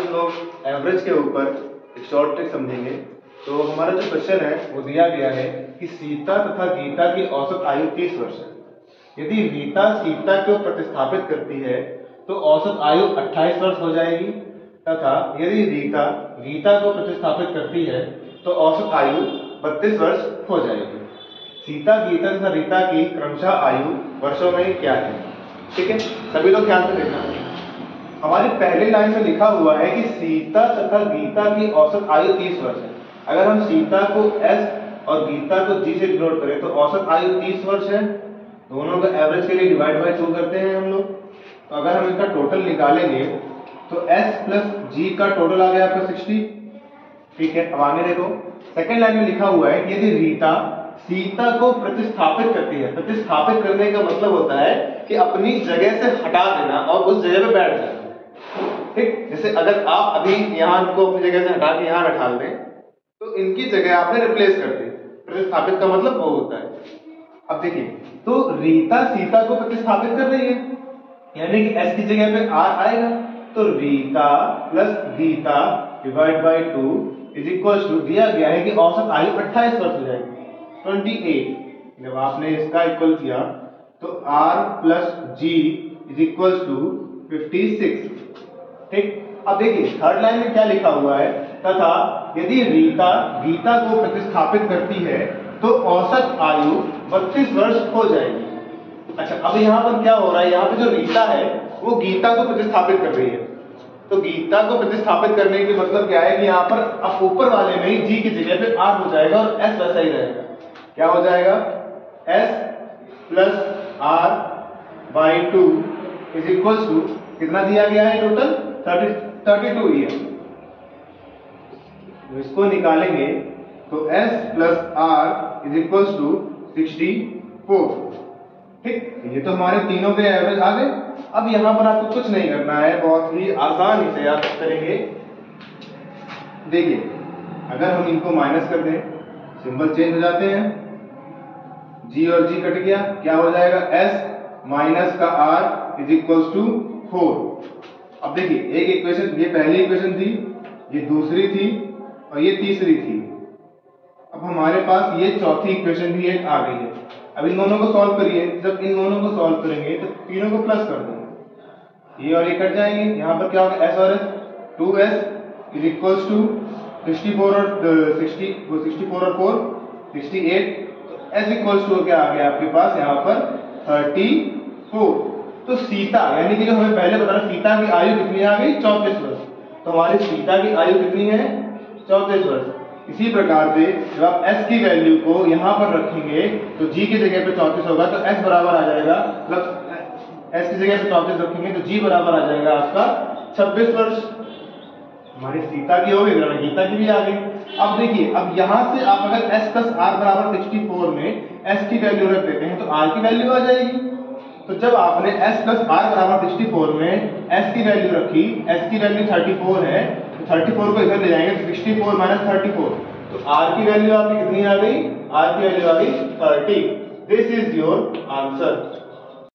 हम लोग एवरेज के ऊपर एक शॉर्ट ट्रिक समझेंगे। तो हमारा जो क्वेश्चन है वो दिया गया है कि सीता तथा गीता की औसत आयु 30 वर्ष है। यदि रीता सीता को प्रतिस्थापित करती है तो औसत आयु 28 वर्ष हो जाएगी, तथा यदि रीता गीता को प्रतिस्थापित करती है तो औसत आयु 32 वर्ष हो जाएगी। सीता, गीता तथा रीता की क्रमशः आयु वर्षों में क्या है? ठीक है, सभी लोग ध्यान से देखना। हमारी पहली लाइन में लिखा हुआ है कि सीता तथा गीता की औसत आयु 30 वर्ष है। अगर हम सीता को S और गीता को G से डिनोट करें तो औसत आयु 30 वर्ष है। दोनों का एवरेज के लिए डिवाइड बाय 2 करते हैं हम लोग। तो अगर हम इनका टोटल निकालेंगे तो S प्लस G का टोटल आ गया आपका 60। ठीक है, अब आगे देखो, सेकेंड लाइन में लिखा हुआ है कि यदि रीता सीता को प्रतिस्थापित करती है। प्रतिस्थापित करने का मतलब होता है कि अपनी जगह से हटा देना और उस जगह पे बैठ जाना। ठीक, जैसे अगर आप अभी यहाँ को अपनी जगह से हटा के यहाँ बैठा दें तो इनकी जगह आपने रिप्लेस कर दी। प्रतिस्थापित का मतलब वो होता है। अब देखिए, तो रीता सीता को प्रतिस्थापित कर रही है, यानी कि S की जगह पे R आएगा। तो Rita plus Gita divide by 2 is equal to दिया गया है कि औसत आयु 28 वर्ष हो जाएगी, 28। जब आपने इसका इक्वल किया तो R plus G is equal to 56। ठीक, अब देखिए थर्ड लाइन में क्या लिखा हुआ है, तथा यदि रीता गीता को प्रतिस्थापित करती है तो औसत आयु 32 वर्ष हो जाएगी। अच्छा, अब यहाँ पर क्या हो रहा है, यहाँ पे जो रीता है वो गीता को प्रतिस्थापित कर रही है। तो गीता को प्रतिस्थापित करने के मतलब क्या है कि यहाँ पर अब ऊपर वाले में ही G की जगह पे R हो जाएगा और S वैसा ही रहेगा। क्या हो जाएगा, S plus R by 2 is equal to कितना दिया गया है टोटल 32 ही है। तो इसको निकालेंगे तो S plus R is equal to 64। ठीक, ये तो हमारे तीनों के एवरेज आ गए। अब यहां पर आपको कुछ नहीं करना है, बहुत ही आसानी से आप करेंगे। देखिए, अगर हम इनको माइनस कर दें, सिंबल चेंज हो जाते हैं, G और G कट गया, क्या हो जाएगा, S माइनस का R इज इक्वल टू 4। अब देखिए, एक इक्वेशन, ये पहली इक्वेशन थी, ये दूसरी थी और ये तीसरी थी। अब हमारे पास ये चौथी इक्वेशन भी एक आ गई है। अब इन दोनों को सॉल्व करिए। जब इन दोनों को सॉल्व करेंगे तो तीनों को प्लस कर देंगे, ये और ये कट जाएंगे। यहाँ पर क्या होगा, S और S, 2S is equal to 64 और 4 68। तो S इक्वल टू क्या आ गया आपके पास यहाँ पर 34। तो सीता, यानी कि जो हमें पहले बताना, सीता की आयु कितनी आ गई, 34 वर्ष। तो हमारी सीता की आयु कितनी है, 34 वर्ष। इसी प्रकार से जब आप S की वैल्यू को यहाँ पर रखेंगे तो G की जगह पे 34 होगा, तो S बराबर आ जाएगा, मतलब S की जगह पे 34 रखेंगे तो G बराबर आ जाएगा आपका 26 वर्ष। हमारी सीता की हो गई, गीता की भी आ गई। अब देखिए, अब यहाँ से आप अगर S प्लस R बराबर 64 में S की वैल्यू रख देते हैं तो R की वैल्यू आ जाएगी। तो जब आपने S प्लस R बराबर 64 में S की वैल्यू रखी, S की वैल्यू 34 है, 34 को इधर ले जाएंगे तो 64 माइनस 34, तो R की वैल्यू आपकी कितनी आ गई, R की वैल्यू आ गई 30। This is your answer.